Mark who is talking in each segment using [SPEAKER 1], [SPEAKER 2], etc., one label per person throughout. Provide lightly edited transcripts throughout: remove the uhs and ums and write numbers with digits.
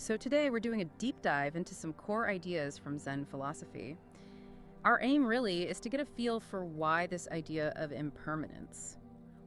[SPEAKER 1] So today we're doing a deep dive into some core ideas from Zen philosophy. Our aim really is to get a feel for why this idea of impermanence.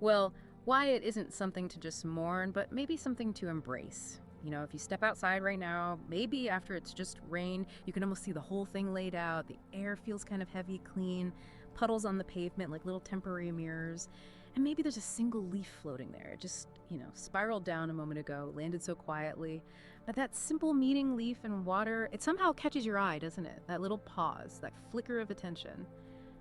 [SPEAKER 1] Well, why it isn't something to just mourn, but maybe something to embrace. If you step outside right now, maybe after it's just rain, you can almost see the whole thing laid out. The air feels kind of heavy, clean, puddles on the pavement like little temporary mirrors. And maybe there's a single leaf floating there. It just, spiraled down a moment ago, landed so quietly. But that simple meeting leaf and water, it somehow catches your eye, doesn't it? That little pause, that flicker of attention.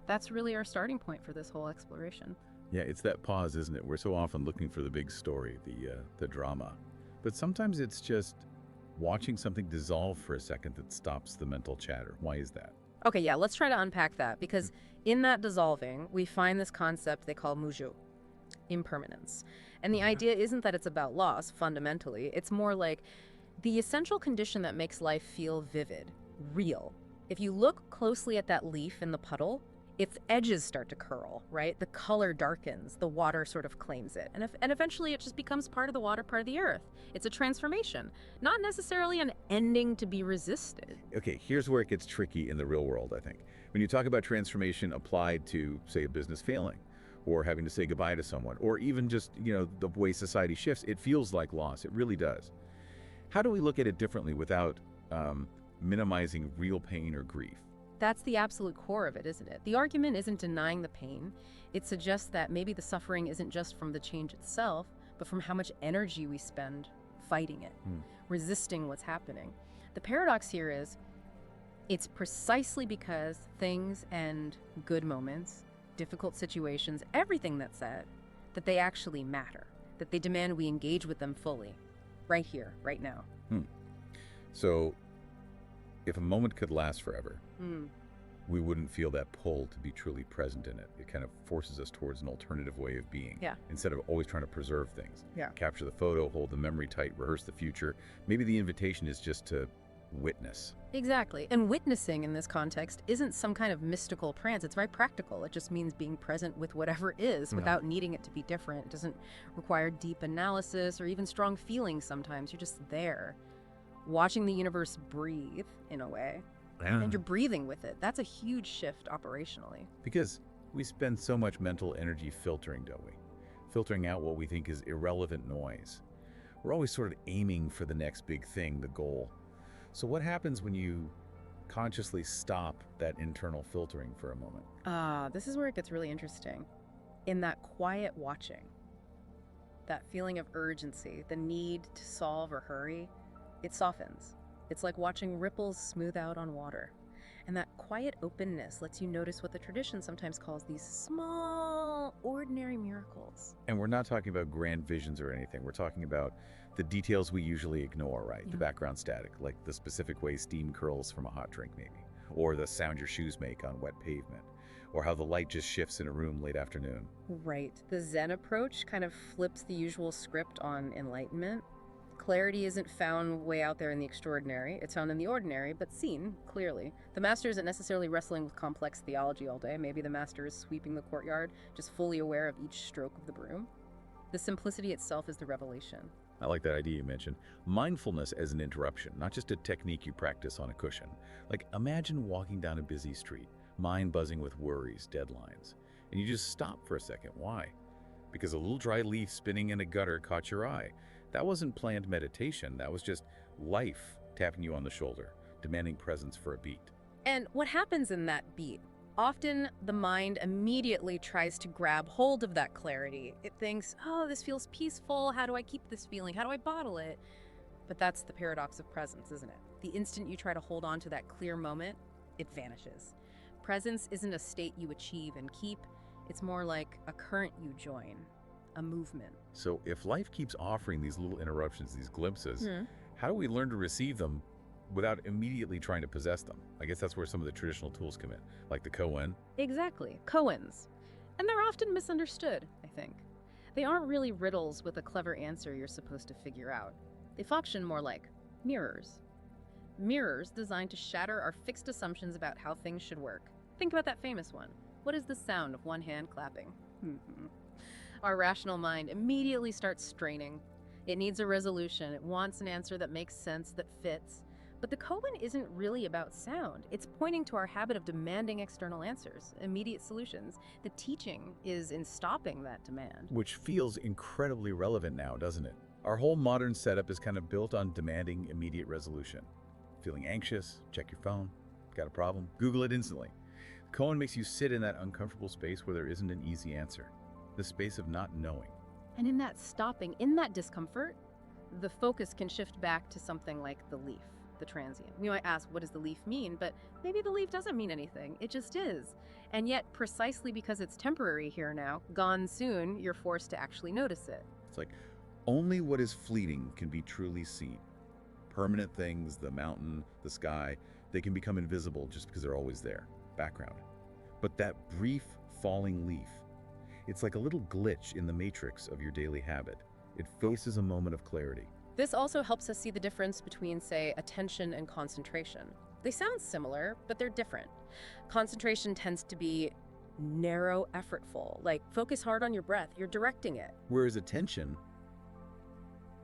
[SPEAKER 1] That's really our starting point for this whole exploration.
[SPEAKER 2] Yeah, it's that pause, isn't it? We're so often looking for the big story, the drama. But sometimes it's just watching something dissolve for a second that stops the mental chatter. Why is that?
[SPEAKER 1] Okay, yeah, let's try to unpack that, because in that dissolving, we find this concept they call muju, impermanence. And the idea isn't that it's about loss, fundamentally. It's more like the essential condition that makes life feel vivid, real. If you look closely at that leaf in the puddle, its edges start to curl, right? The color darkens, the water sort of claims it. And eventually it just becomes part of the water, part of the earth. It's a transformation, not necessarily an ending to be resisted.
[SPEAKER 2] Okay, here's where it gets tricky in the real world, I think. When you talk about transformation applied to, say, a business failing, or having to say goodbye to someone, or even just, the way society shifts, it feels like loss. It really does. How do we look at it differently without minimizing real pain or grief?
[SPEAKER 1] That's the absolute core of it, isn't it? The argument isn't denying the pain. It suggests that maybe the suffering isn't just from the change itself, but from how much energy we spend fighting it, resisting what's happening. The paradox here is, it's precisely because things and good moments, difficult situations, everything that's said, that they actually matter, that they demand we engage with them fully, right here, right now.
[SPEAKER 2] So, if a moment could last forever, we wouldn't feel that pull to be truly present in it. It kind of forces us towards an alternative way of being.
[SPEAKER 1] Yeah.
[SPEAKER 2] Instead of always trying to preserve things.
[SPEAKER 1] Yeah.
[SPEAKER 2] Capture the photo, hold the memory tight, rehearse the future. Maybe the invitation is just to witness.
[SPEAKER 1] Exactly. And witnessing in this context isn't some kind of mystical trance. It's very practical. It just means being present with whatever is without needing it to be different. It doesn't require deep analysis or even strong feelings sometimes. You're just there, watching the universe breathe in a way. And you're breathing with it. That's a huge shift operationally.
[SPEAKER 2] Because we spend so much mental energy filtering, don't we? Filtering out what we think is irrelevant noise. We're always sort of aiming for the next big thing, the goal. So what happens when you consciously stop that internal filtering for a moment?
[SPEAKER 1] This is where it gets really interesting. In that quiet watching, that feeling of urgency, the need to solve or hurry, it softens. It's like watching ripples smooth out on water. And that quiet openness lets you notice what the tradition sometimes calls these small, ordinary miracles.
[SPEAKER 2] And we're not talking about grand visions or anything. We're talking about the details we usually ignore, right? The background static, like the specific way steam curls from a hot drink maybe, or the sound your shoes make on wet pavement, or how the light just shifts in a room late afternoon.
[SPEAKER 1] Right. The Zen approach kind of flips the usual script on enlightenment. Clarity isn't found way out there in the extraordinary. It's found in the ordinary, but seen clearly. The master isn't necessarily wrestling with complex theology all day. Maybe the master is sweeping the courtyard, just fully aware of each stroke of the broom. The simplicity itself is the revelation.
[SPEAKER 2] I like that idea you mentioned. Mindfulness as an interruption, not just a technique you practice on a cushion. Like, imagine walking down a busy street, mind buzzing with worries, deadlines, and you just stop for a second. Why? Because a little dry leaf spinning in a gutter caught your eye. That wasn't planned meditation. That was just life tapping you on the shoulder, demanding presence for a beat.
[SPEAKER 1] And what happens in that beat? Often the mind immediately tries to grab hold of that clarity. It thinks, oh, this feels peaceful. How do I keep this feeling? How do I bottle it? But that's the paradox of presence, isn't it? The instant you try to hold on to that clear moment, it vanishes. Presence isn't a state you achieve and keep. It's more like a current you join. A movement.
[SPEAKER 2] So if life keeps offering these little interruptions, these glimpses, how do we learn to receive them without immediately trying to possess them? I guess that's where some of the traditional tools come in, like the koan.
[SPEAKER 1] Exactly, koans. And they're often misunderstood, I think. They aren't really riddles with a clever answer you're supposed to figure out. They function more like mirrors. Mirrors designed to shatter our fixed assumptions about how things should work. Think about that famous one. What is the sound of one hand clapping? Our rational mind immediately starts straining. It needs a resolution. It wants an answer that makes sense, that fits. But the koan isn't really about sound. It's pointing to our habit of demanding external answers, immediate solutions. The teaching is in stopping that demand.
[SPEAKER 2] Which feels incredibly relevant now, doesn't it? Our whole modern setup is kind of built on demanding immediate resolution. Feeling anxious? Check your phone. Got a problem? Google it instantly. Koan makes you sit in that uncomfortable space where there isn't an easy answer. The space of not knowing.
[SPEAKER 1] And in that stopping, in that discomfort, the focus can shift back to something like the leaf, the transient. We might ask, what does the leaf mean? But maybe the leaf doesn't mean anything. It just is. And yet, precisely because it's temporary here now, gone soon, you're forced to actually notice it.
[SPEAKER 2] It's like only what is fleeting can be truly seen. Permanent things, the mountain, the sky, they can become invisible just because they're always there, background. But that brief falling leaf, it's like a little glitch in the matrix of your daily habit. It faces a moment of clarity.
[SPEAKER 1] This also helps us see the difference between, say, attention and concentration. They sound similar, but they're different. Concentration tends to be narrow, effortful, like focus hard on your breath, you're directing it.
[SPEAKER 2] Whereas attention,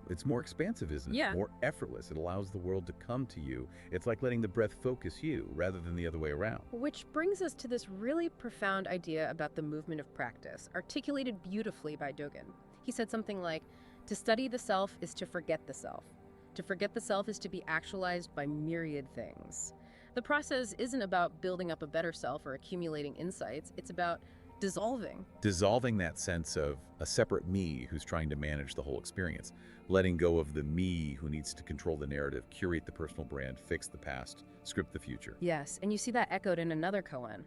[SPEAKER 2] it's more expansive, isn't it?
[SPEAKER 1] Yeah.
[SPEAKER 2] More effortless. It allows the world to come to you. It's like letting the breath focus you rather than the other way around.
[SPEAKER 1] Which brings us to this really profound idea about the movement of practice, articulated beautifully by Dogen. He said something like, to study the self is to forget the self. To forget the self is to be actualized by myriad things. The process isn't about building up a better self or accumulating insights. It's about dissolving.
[SPEAKER 2] Dissolving that sense of a separate me who's trying to manage the whole experience. Letting go of the me who needs to control the narrative, curate the personal brand, fix the past, script the future.
[SPEAKER 1] Yes, and you see that echoed in another koan.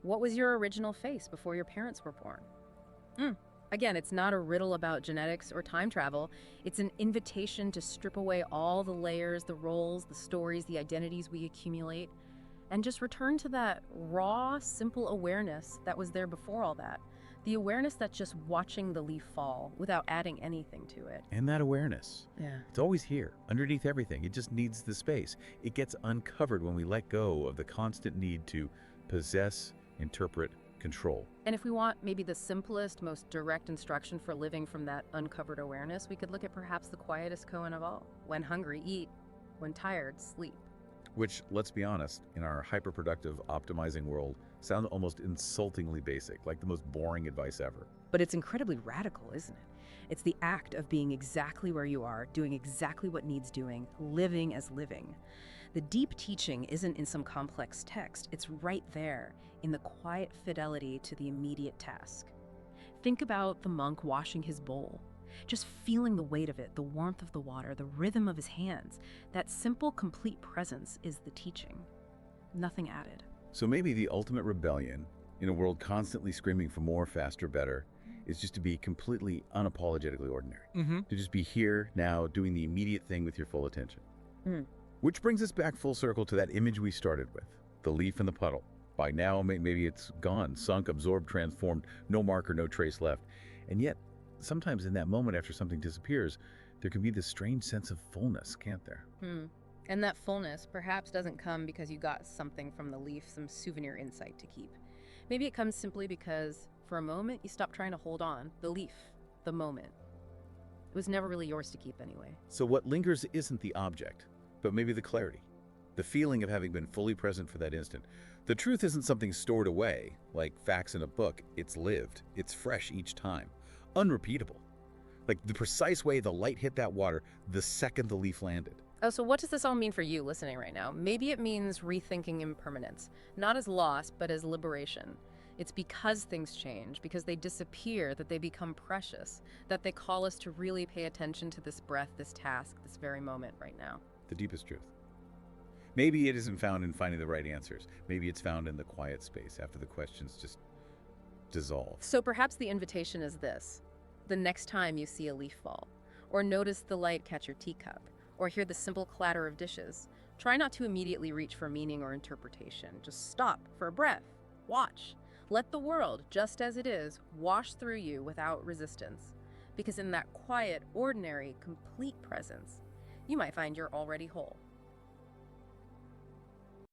[SPEAKER 1] What was your original face before your parents were born? Again, it's not a riddle about genetics or time travel. It's an invitation to strip away all the layers, the roles, the stories, the identities we accumulate, and just return to that raw, simple awareness that was there before all that. The awareness that's just watching the leaf fall without adding anything to it.
[SPEAKER 2] And that awareness,
[SPEAKER 1] Yeah.
[SPEAKER 2] it's always here, underneath everything. It just needs the space. It gets uncovered when we let go of the constant need to possess, interpret, control.
[SPEAKER 1] And if we want maybe the simplest, most direct instruction for living from that uncovered awareness, we could look at perhaps the quietest koan of all. When hungry, eat. When tired, sleep.
[SPEAKER 2] Which, let's be honest, in our hyper-productive, optimizing world, sound almost insultingly basic, like the most boring advice ever.
[SPEAKER 1] But it's incredibly radical, isn't it? It's the act of being exactly where you are, doing exactly what needs doing, living as living. The deep teaching isn't in some complex text. It's right there, in the quiet fidelity to the immediate task. Think about the monk washing his bowl. Just feeling the weight of it, the warmth of the water, the rhythm of his hands. That simple, complete presence is the teaching. Nothing added.
[SPEAKER 2] So maybe the ultimate rebellion, in a world constantly screaming for more, faster, better, is just to be completely unapologetically ordinary. To just be here, now, doing the immediate thing with your full attention. Which brings us back full circle to that image we started with, the leaf in the puddle. By now, maybe it's gone, sunk, absorbed, transformed, no marker, no trace left. And yet, sometimes in that moment after something disappears, there can be this strange sense of fullness, can't there?
[SPEAKER 1] And that fullness perhaps doesn't come because you got something from the leaf, some souvenir insight to keep. Maybe it comes simply because, for a moment, you stop trying to hold on. The leaf, the moment. It was never really yours to keep anyway.
[SPEAKER 2] So what lingers isn't the object, but maybe the clarity, the feeling of having been fully present for that instant. The truth isn't something stored away, like facts in a book. It's lived. It's fresh each time. Unrepeatable. Like the precise way the light hit that water the second the leaf landed.
[SPEAKER 1] Oh, so what does this all mean for you listening right now? Maybe it means rethinking impermanence, not as loss, but as liberation. It's because things change, because they disappear, that they become precious, that they call us to really pay attention to this breath, this task, this very moment right now.
[SPEAKER 2] The deepest truth. Maybe it isn't found in finding the right answers. Maybe it's found in the quiet space after the questions just dissolve.
[SPEAKER 1] So perhaps the invitation is this. The next time you see a leaf fall, or notice the light catch your teacup, or hear the simple clatter of dishes, try not to immediately reach for meaning or interpretation. Just stop for a breath. Watch. Let the world, just as it is, wash through you without resistance. Because in that quiet, ordinary, complete presence, you might find you're already whole.